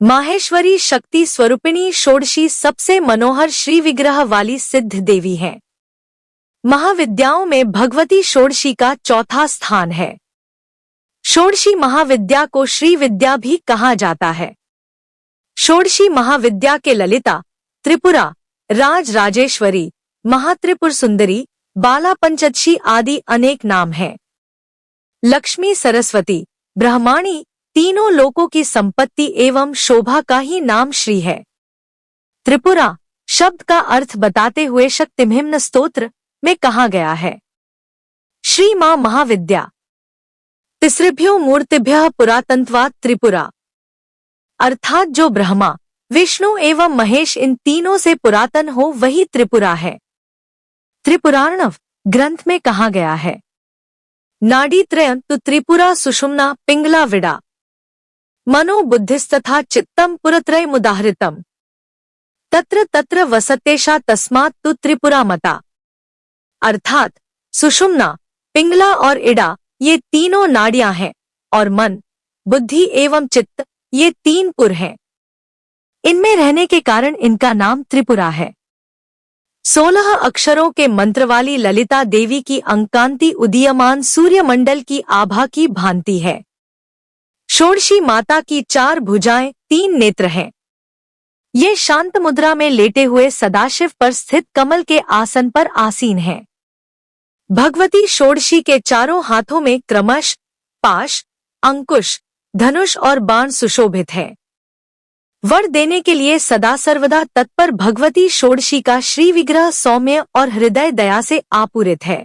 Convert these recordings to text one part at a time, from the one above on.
माहेश्वरी शक्ति स्वरूपिणी षोडशी सबसे मनोहर श्री विग्रह वाली सिद्ध देवी हैं। महाविद्याओं में भगवती षोडशी का चौथा स्थान है। षोडशी महाविद्या को श्री विद्या भी कहा जाता है। षोडशी महाविद्या के ललिता, त्रिपुरा, राज राजेश्वरी, महात्रिपुर सुंदरी, बाला पंचदशी आदि अनेक नाम हैं। लक्ष्मी, सरस्वती, ब्रह्माणी तीनों लोकों की संपत्ति एवं शोभा का ही नाम श्री है। त्रिपुरा शब्द का अर्थ बताते हुए शक्तिमहिम्न स्तोत्र में कहा गया है, श्री मां महाविद्या तिसृभ्यो मूर्तिभ्यः पुरातनत्वात् त्रिपुरा, अर्थात जो ब्रह्मा, विष्णु एवं महेश इन तीनों से पुरातन हो वही त्रिपुरा है। त्रिपुरार्णव ग्रंथ में कहा गया है, नाड़ी त्रयं तु त्रिपुरा सुषुम्ना पिंगला विडा, मनो बुद्धिस्तथा चित्तम पुरत्रय मुदाहृतम, तत्र तत्र वसतेशा तस्मात् तु त्रिपुरा मता। अर्थात सुषुम्ना, पिंगला और इडा ये तीनों नाड़ियां हैं और मन, बुद्धि एवं चित्त ये तीन पुर हैं। इनमें रहने के कारण इनका नाम त्रिपुरा है। 16 अक्षरों के मंत्र वाली ललिता देवी की अंकांति उदीयमान सूर्यमंडल की आभा की भांति है। षोडशी माता की 4 भुजाएं, 3 नेत्र हैं। ये शांत मुद्रा में लेटे हुए सदाशिव पर स्थित कमल के आसन पर आसीन हैं। भगवती षोडशी के चारों हाथों में क्रमश पाश, अंकुश, धनुष और बाण सुशोभित है। वर देने के लिए सदा सर्वदा तत्पर भगवती षोडशी का श्री विग्रह सौम्य और हृदय दया से आपूरित है।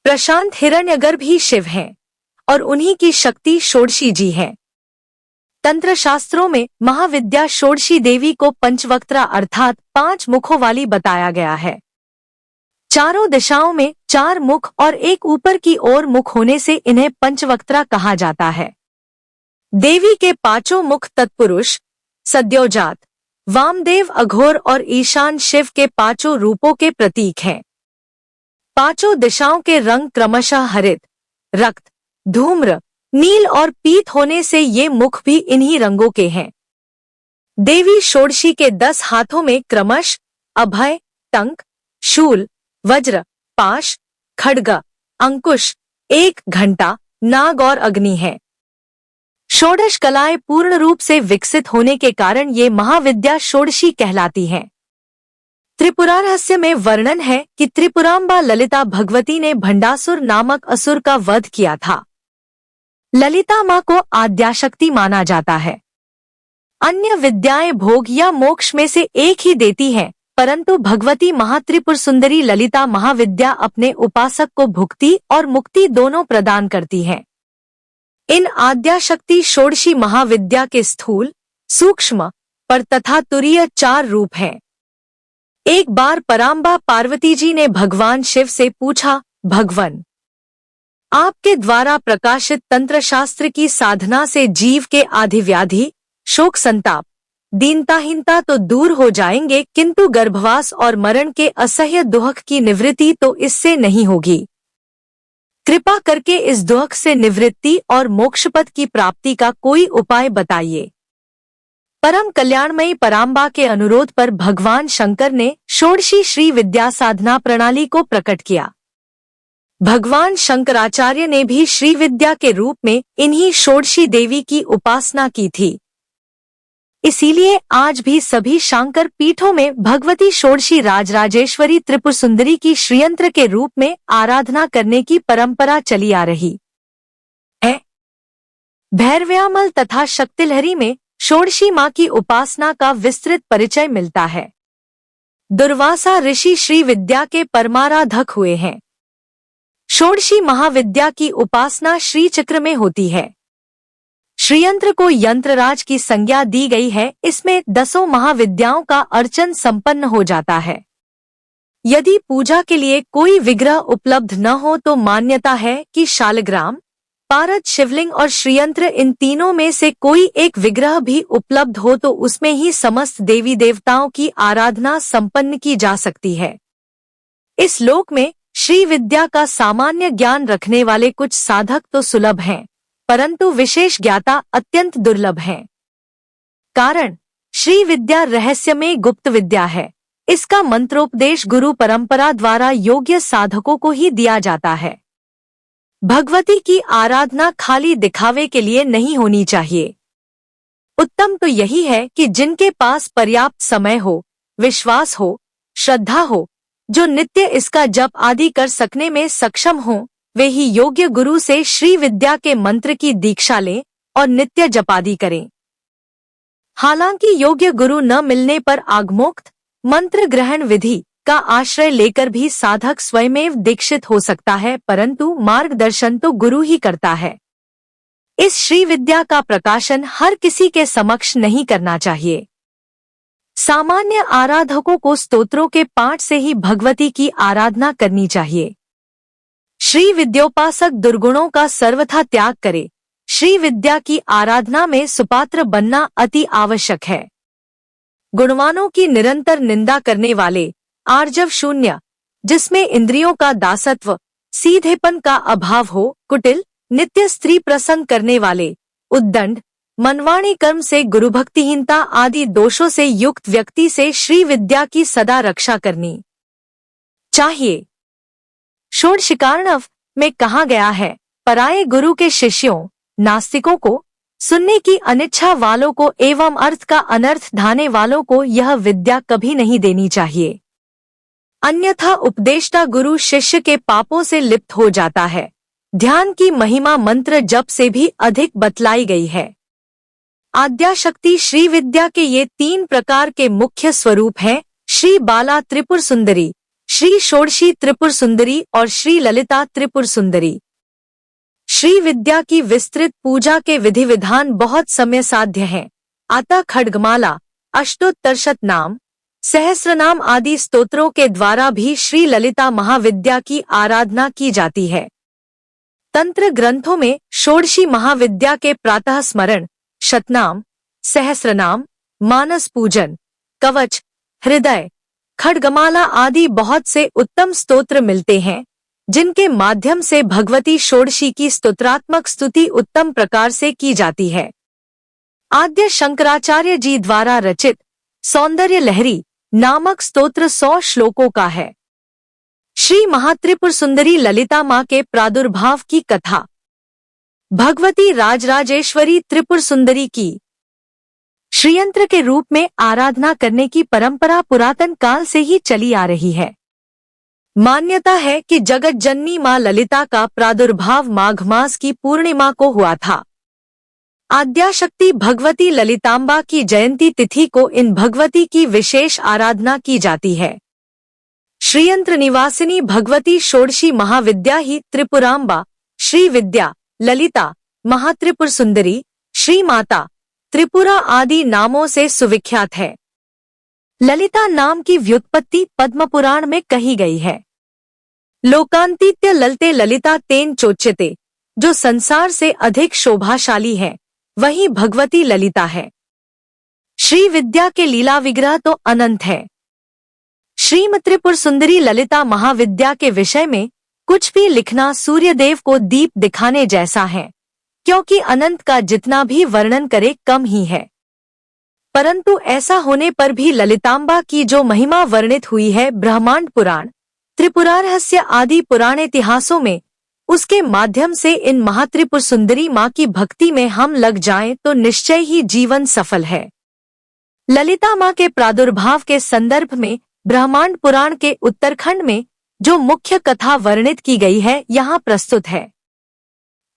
प्रशांत हिरण्यगर्भ ही शिव हैं और उन्हीं की शक्ति षोडशी जी है। तंत्र शास्त्रों में महाविद्या षोडशी देवी को पंचवक्त्रा अर्थात 5 मुखों वाली बताया गया है। चारों दिशाओं में 4 मुख और एक ऊपर की ओर मुख होने से इन्हें पंचवक्त्रा कहा जाता है। देवी के 5 मुख तत्पुरुष, सद्योजात, वामदेव, अघोर और ईशान शिव के 5 रूपों के प्रतीक हैं। 5 दिशाओं के रंग क्रमशः हरित, रक्त, धूम्र, नील और पीत होने से ये मुख भी इन्हीं रंगों के हैं। देवी षोडशी के 10 हाथों में क्रमश अभय, टंक, शूल, वज्र, पाश, खड्ग, अंकुश, एक घंटा, नाग और अग्नि है। षोडश कलाएं पूर्ण रूप से विकसित होने के कारण ये महाविद्या षोडशी कहलाती हैं। त्रिपुरा रहस्य में वर्णन है कि त्रिपुरांबा ललिता भगवती ने भंडासुर नामक असुर का वध किया था। ललिता मां को आद्याशक्ति माना जाता है। अन्य विद्याएं भोग या मोक्ष में से एक ही देती हैं, परंतु भगवती महात्रिपुर सुंदरी ललिता महाविद्या अपने उपासक को भुक्ति और मुक्ति दोनों प्रदान करती है। इन आद्याशक्ति षोडशी महाविद्या के स्थूल, सूक्ष्म, पर तथा तुरीय 4 रूप हैं। एक बार परांबा पार्वती जी ने भगवान शिव से पूछा, भगवन, आपके द्वारा प्रकाशित तंत्र शास्त्र की साधना से जीव के आदि व्याधि, शोक, संताप, दीनताहीनता तो दूर हो जाएंगे, किंतु गर्भवास और मरण के असह्य दुख की निवृत्ति तो इससे नहीं होगी। कृपा करके इस दुख से निवृत्ति और मोक्षपद की प्राप्ति का कोई उपाय बताइए। परम कल्याणमयी परांबा के अनुरोध पर भगवान शंकर ने षोडशी श्री विद्या साधना प्रणाली को प्रकट किया। भगवान शंकराचार्य ने भी श्री विद्या के रूप में इन्हीं षोडशी देवी की उपासना की थी। इसीलिए आज भी सभी शांकर पीठों में भगवती षोडशी राजराजेश्वरी त्रिपुर सुंदरी की श्रीयंत्र के रूप में आराधना करने की परंपरा चली आ रही है। भैरव्यामल तथा शक्तिलहरी में षोडशी मां की उपासना का विस्तृत परिचय मिलता है। दुर्वासा ऋषि श्री विद्या के परमाराधक हुए हैं। षोडशी महाविद्या की उपासना श्री चक्र में होती है। श्रीयंत्र को यंत्रराज की संज्ञा दी गई है। इसमें 10 महाविद्याओं का अर्चन संपन्न हो जाता है। यदि पूजा के लिए कोई विग्रह उपलब्ध न हो तो मान्यता है कि शालग्राम, पारद, शिवलिंग और श्रीयंत्र इन तीनों में से कोई एक विग्रह भी उपलब्ध हो तो उसमें ही समस्त देवी देवताओं की आराधना संपन्न की जा सकती है। इस लोक में श्री विद्या का सामान्य ज्ञान रखने वाले कुछ साधक तो सुलभ हैं, परंतु विशेष ज्ञाता अत्यंत दुर्लभ हैं। कारण श्री विद्या रहस्यमय गुप्त विद्या है। इसका मंत्रोपदेश गुरु परंपरा द्वारा योग्य साधकों को ही दिया जाता है। भगवती की आराधना खाली दिखावे के लिए नहीं होनी चाहिए। उत्तम तो यही है कि जिनके पास पर्याप्त समय हो, विश्वास हो, श्रद्धा हो, जो नित्य इसका जप आदि कर सकने में सक्षम हो, वे ही योग्य गुरु से श्री विद्या के मंत्र की दीक्षा लें और नित्य जपादि करें। हालांकि योग्य गुरु न मिलने पर आगमोक्त मंत्र ग्रहण विधि का आश्रय लेकर भी साधक स्वयमेव दीक्षित हो सकता है, परंतु मार्गदर्शन तो गुरु ही करता है। इस श्री विद्या का प्रकाशन हर किसी के समक्ष नहीं करना चाहिए। सामान्य आराधकों को स्तोत्रों के पाठ से ही भगवती की आराधना करनी चाहिए। श्री विद्योपासक दुर्गुणों का सर्वथा त्याग करे। श्री विद्या की आराधना में सुपात्र बनना अति आवश्यक है। गुणवानों की निरंतर निंदा करने वाले, आर्जव शून्य, जिसमें इंद्रियों का दासत्व, सीधेपन का अभाव हो, कुटिल, नित्य स्त्री प्रसंग करने वाले, उद्दंड, मनवाणी कर्म से गुरुभक्तिहीनता आदि दोषों से युक्त व्यक्ति से श्री विद्या की सदा रक्षा करनी चाहिए। षोडशिकारणव में कहा गया है, पराये गुरु के शिष्यों, नास्तिकों को, सुनने की अनिच्छा वालों को एवं अर्थ का अनर्थ ढाने वालों को यह विद्या कभी नहीं देनी चाहिए, अन्यथा उपदेष्टा गुरु शिष्य के पापों से लिप्त हो जाता है। ध्यान की महिमा मंत्र जप से भी अधिक बतलाई गई है। आद्याशक्ति श्री विद्या के ये 3 प्रकार के मुख्य स्वरूप हैं: श्री बाला त्रिपुर सुंदरी, श्री षोडशी त्रिपुर सुंदरी और श्री ललिता त्रिपुर सुंदरी। श्री विद्या की विस्तृत पूजा के विधि विधान बहुत समय साध्य हैं। अतः खड्गमाला, अष्टोत्तरशत नाम, सहस्रनाम आदि स्तोत्रों के द्वारा भी श्री ललिता महाविद्या की आराधना की जाती है। तंत्र ग्रंथों में षोडशी महाविद्या के प्रातः स्मरण, शतनाम, सहस्रनाम, मानस पूजन, कवच, हृदय, खड्गमाला आदि बहुत से उत्तम स्तोत्र मिलते हैं, जिनके माध्यम से भगवती षोडशी की स्तोत्रात्मक स्तुति उत्तम प्रकार से की जाती है। आद्य शंकराचार्य जी द्वारा रचित सौंदर्य लहरी नामक स्तोत्र 100 श्लोकों का है। श्री महात्रिपुर सुंदरी ललिता माँ के प्रादुर्भाव की कथा। भगवती राजराजेश्वरी त्रिपुर सुंदरी की श्रीयंत्र के रूप में आराधना करने की परंपरा पुरातन काल से ही चली आ रही है। मान्यता है कि जगत जननी माँ ललिता का प्रादुर्भाव माघ मास की पूर्णिमा को हुआ था। आद्याशक्ति भगवती ललितांबा की जयंती तिथि को इन भगवती की विशेष आराधना की जाती है। श्रीयंत्र निवासिनी भगवती षोडशी महाविद्या ही त्रिपुरांबा, श्री विद्या, ललिता, महात्रिपुर सुंदरी, श्री माता, त्रिपुरा आदि नामों से सुविख्यात है। ललिता नाम की व्युत्पत्ति पद्म पुराण में कही गई है। लोकांतीत्य ललते ललिता तेन चोच्यते, जो संसार से अधिक शोभाशाली है, वही भगवती ललिता है। श्री विद्या के लीला विग्रह तो अनंत है। श्रीमती त्रिपुर सुंदरी ललिता महाविद्या के विषय में कुछ भी लिखना सूर्यदेव को दीप दिखाने जैसा है, क्योंकि अनंत का जितना भी वर्णन करे कम ही है। परंतु ऐसा होने पर भी ललितांबा की जो महिमा वर्णित हुई है ब्रह्मांड पुराण, त्रिपुरा रहस्य आदि पुराण इतिहासों में, उसके माध्यम से इन महात्रिपुर सुंदरी माँ की भक्ति में हम लग जाएं तो निश्चय ही जीवन सफल है। ललिता माँ के प्रादुर्भाव के संदर्भ में ब्रह्मांड पुराण के उत्तरखंड में जो मुख्य कथा वर्णित की गई है यहाँ प्रस्तुत है।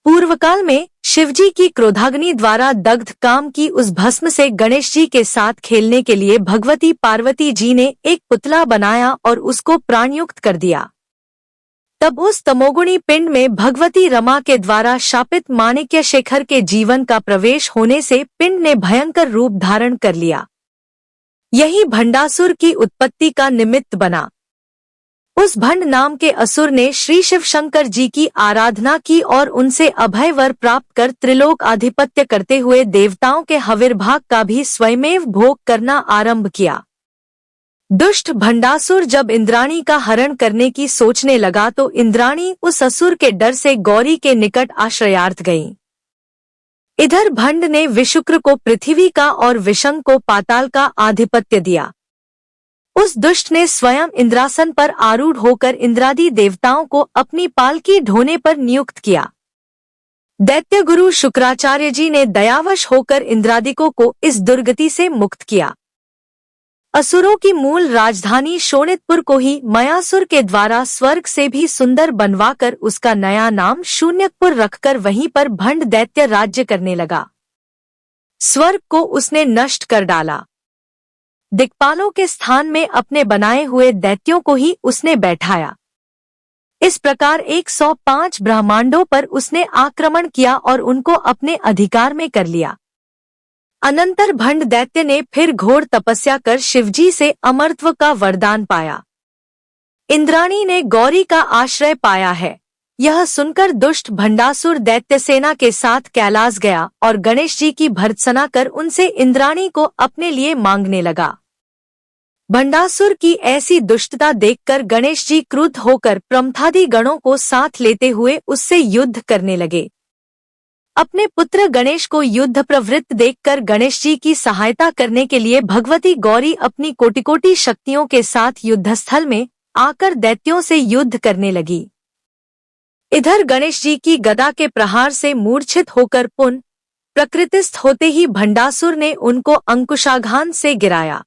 पूर्व काल में शिवजी की क्रोधाग्नि द्वारा दग्ध काम की उस भस्म से गणेश जी के साथ खेलने के लिए भगवती पार्वती जी ने एक पुतला बनाया और उसको प्राणयुक्त कर दिया। तब उस तमोगुणी पिंड में भगवती रमा के द्वारा शापित माणिक्य शेखर के जीवन का प्रवेश होने से पिंड ने भयंकर रूप धारण कर लिया। यही भंडासुर की उत्पत्ति का निमित्त बना। उस भंड नाम के असुर ने श्री शिव शंकर जी की आराधना की और उनसे अभय वर प्राप्त कर त्रिलोक आधिपत्य करते हुए देवताओं के हविर्भाग का भी स्वयमेव भोग करना आरंभ किया। दुष्ट भंडासुर जब इंद्राणी का हरण करने की सोचने लगा तो इंद्राणी उस असुर के डर से गौरी के निकट आश्रयार्थ गईं। इधर भंड ने विशुक्र को पृथ्वी का और विशंग को पाताल का आधिपत्य दिया। उस दुष्ट ने स्वयं इंद्रासन पर आरूढ़ होकर इंद्रादि देवताओं को अपनी पालकी ढोने पर नियुक्त किया। दैत्य गुरु शुक्राचार्य जी ने दयावश होकर इंद्रादिकों को इस दुर्गति से मुक्त किया। असुरों की मूल राजधानी शोणितपुर को ही मयासुर के द्वारा स्वर्ग से भी सुंदर बनवाकर उसका नया नाम शून्यकपुर रखकर वहीं पर भंड दैत्य राज्य करने लगा। स्वर्ग को उसने नष्ट कर डाला। दिक्पालों के स्थान में अपने बनाए हुए दैत्यों को ही उसने बैठाया। इस प्रकार 105 ब्रह्मांडों पर उसने आक्रमण किया और उनको अपने अधिकार में कर लिया। अनंतर भंड दैत्य ने फिर घोर तपस्या कर शिवजी से अमरत्व का वरदान पाया। इंद्राणी ने गौरी का आश्रय पाया है। यह सुनकर दुष्ट भंडासुर दैत्य सेना के साथ कैलाश गया और गणेश जी की भर्त्सना कर उनसे इंद्राणी को अपने लिए मांगने लगा। भंडासुर की ऐसी दुष्टता देखकर गणेश जी क्रुद्ध होकर प्रमथादि गणों को साथ लेते हुए उससे युद्ध करने लगे। अपने पुत्र गणेश को युद्ध प्रवृत्त देखकर गणेश जी की सहायता करने के लिए भगवती गौरी अपनी कोटि-कोटि शक्तियों के साथ युद्धस्थल में आकर दैत्यों से युद्ध करने लगी। इधर गणेश जी की गदा के प्रहार से मूर्छित होकर पुनः प्रकृतिस्थ होते ही भंडासुर ने उनको अंकुशाघात से गिराया।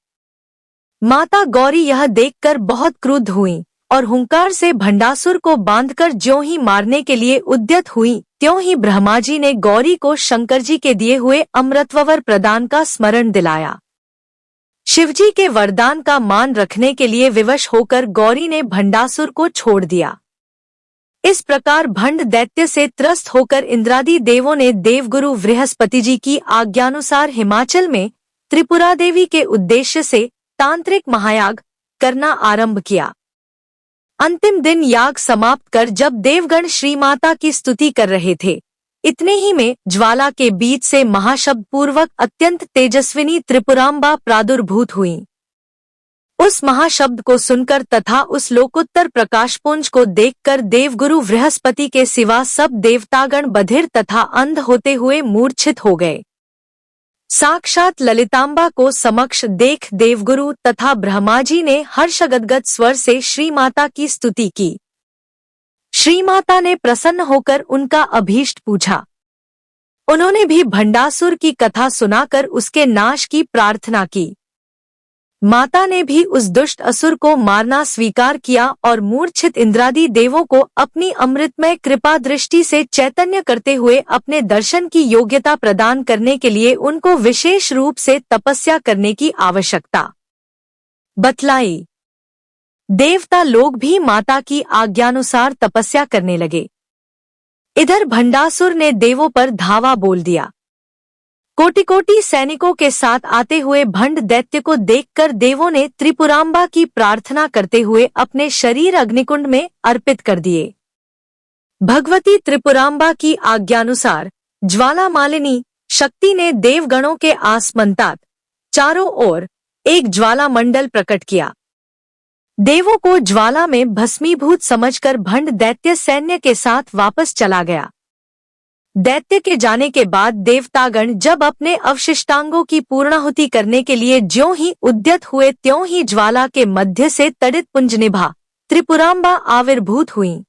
माता गौरी यह देखकर बहुत क्रुद्ध हुई और हुंकार से भंडासुर को बांधकर ज्यों ही मारने के लिए उद्यत हुई, त्यों ही ब्रह्मा जी ने गौरी को शंकर जी के दिए हुए अमृतवर प्रदान का स्मरण दिलाया। शिवजी के वरदान का मान रखने के लिए विवश होकर गौरी ने भंडासुर को छोड़ दिया। इस प्रकार भंड दैत्य से त्रस्त होकर इंद्रादि देवों ने देवगुरु बृहस्पति जी की आज्ञानुसार हिमाचल में त्रिपुरा देवी के उद्देश्य से तांत्रिक महायाग करना आरंभ किया। अंतिम दिन याग समाप्त कर जब देवगण श्री माता की स्तुति कर रहे थे, इतने ही में ज्वाला के बीच से महाशब्द पूर्वक अत्यंत तेजस्विनी त्रिपुरांबा प्रादुर्भूत हुई। उस महाशब्द को सुनकर तथा उस लोकोत्तर प्रकाशपुंज को देखकर देवगुरु बृहस्पति के सिवा सब देवतागण बधिर तथा अंध होते हुए मूर्छित हो गए। साक्षात ललितांबा को समक्ष देख देवगुरु तथा ब्रह्मा जी ने हर्षगदगद स्वर से श्री माता की स्तुति की। श्री माता ने प्रसन्न होकर उनका अभीष्ट पूछा। उन्होंने भी भंडासुर की कथा सुनाकर उसके नाश की प्रार्थना की। माता ने भी उस दुष्ट असुर को मारना स्वीकार किया और मूर्छित इंद्रादि देवों को अपनी अमृतमय कृपा दृष्टि से चैतन्य करते हुए अपने दर्शन की योग्यता प्रदान करने के लिए उनको विशेष रूप से तपस्या करने की आवश्यकता बतलाई। देवता लोग भी माता की आज्ञानुसार तपस्या करने लगे। इधर भंडासुर ने देवों पर धावा बोल दिया। कोटि-कोटि सैनिकों के साथ आते हुए भंड दैत्य को देखकर देवों ने त्रिपुरांबा की प्रार्थना करते हुए अपने शरीर अग्निकुंड में अर्पित कर दिए। भगवती त्रिपुरांबा की आज्ञानुसार ज्वाला मालिनी शक्ति ने देवगणों के आसमंतात चारों ओर एक ज्वाला मंडल प्रकट किया। देवों को ज्वाला में भस्मीभूत समझकर भंड दैत्य सैन्य के साथ वापस चला गया। दैत्य के जाने के बाद देवतागण जब अपने अवशिष्टांगों की पूर्णाहुति करने के लिए ज्यों ही उद्यत हुए त्यों ही ज्वाला के मध्य से तड़ित पुंज निभा त्रिपुरांबा आविर्भूत हुई।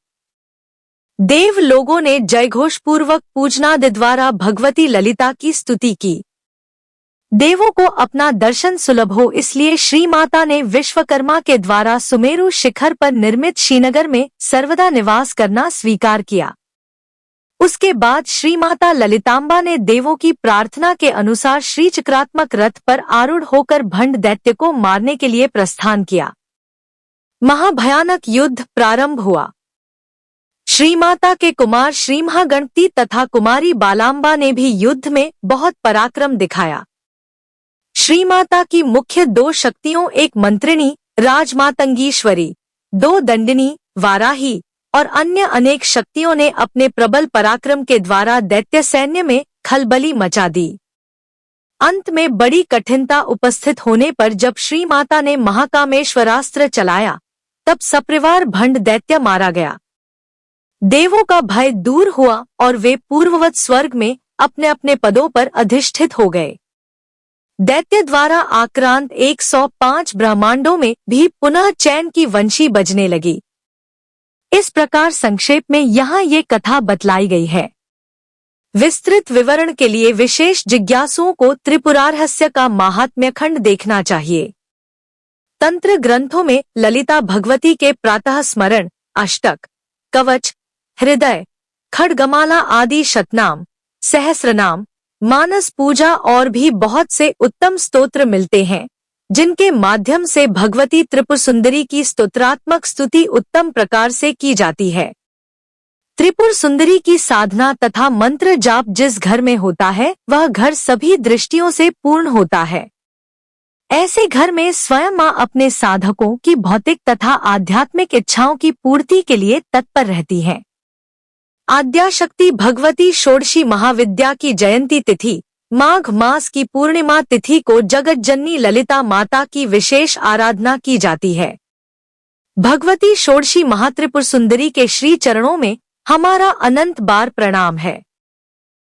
देव लोगों ने जयघोष पूर्वक पूजनाद द्वारा भगवती ललिता की स्तुति की। देवों को अपना दर्शन सुलभ हो इसलिए श्री माता ने विश्वकर्मा के द्वारा सुमेरु शिखर पर निर्मित श्रीनगर में सर्वदा निवास करना स्वीकार किया। उसके बाद श्री माता ललितांबा ने देवों की प्रार्थना के अनुसार श्री चक्रात्मक रथ पर आरूढ़ होकर भंड दैत्य को मारने के लिए प्रस्थान किया। महाभयानक युद्ध प्रारंभ हुआ। श्री माता के कुमार श्री महागणपति तथा कुमारी बालांबा ने भी युद्ध में बहुत पराक्रम दिखाया। श्री माता की मुख्य दो शक्तियों एक मंत्रिणी राजमातंगीश्वरी, दो दंडिनी वाराही और अन्य अनेक शक्तियों ने अपने प्रबल पराक्रम के द्वारा दैत्य सैन्य में खलबली मचा दी। अंत में बड़ी कठिनता उपस्थित होने पर जब श्री माता ने महाकामेश्वरास्त्र चलाया तब सपरिवार भंड दैत्य मारा गया। देवों का भय दूर हुआ और वे पूर्ववत स्वर्ग में अपने अपने पदों पर अधिष्ठित हो गए। दैत्य द्वारा आक्रांत 105 ब्रह्मांडों में भी पुनः चैन की वंशी बजने लगी। इस प्रकार संक्षेप में यहाँ ये कथा बतलाई गई है। विस्तृत विवरण के लिए विशेष जिज्ञासुओं को त्रिपुरारहस्य का महात्म्य खंड देखना चाहिए। तंत्र ग्रंथों में ललिता भगवती के प्रातः स्मरण, अष्टक, कवच, हृदय, खड्गमाला आदि शतनाम, सहस्रनाम, मानस पूजा और भी बहुत से उत्तम स्तोत्र मिलते हैं, जिनके माध्यम से भगवती त्रिपुर सुंदरी की स्तोत्रात्मक स्तुति उत्तम प्रकार से की जाती है। त्रिपुर सुंदरी की साधना तथा मंत्र जाप जिस घर में होता है वह घर सभी दृष्टियों से पूर्ण होता है। ऐसे घर में स्वयं मां अपने साधकों की भौतिक तथा आध्यात्मिक इच्छाओं की पूर्ति के लिए तत्पर रहती हैं। आद्याशक्ति भगवती षोडशी महाविद्या की जयंती तिथि माघ मास की पूर्णिमा तिथि को जगत जननी ललिता माता की विशेष आराधना की जाती है। भगवती षोडशी महात्रिपुर सुंदरी के श्री चरणों में हमारा अनंत बार प्रणाम है।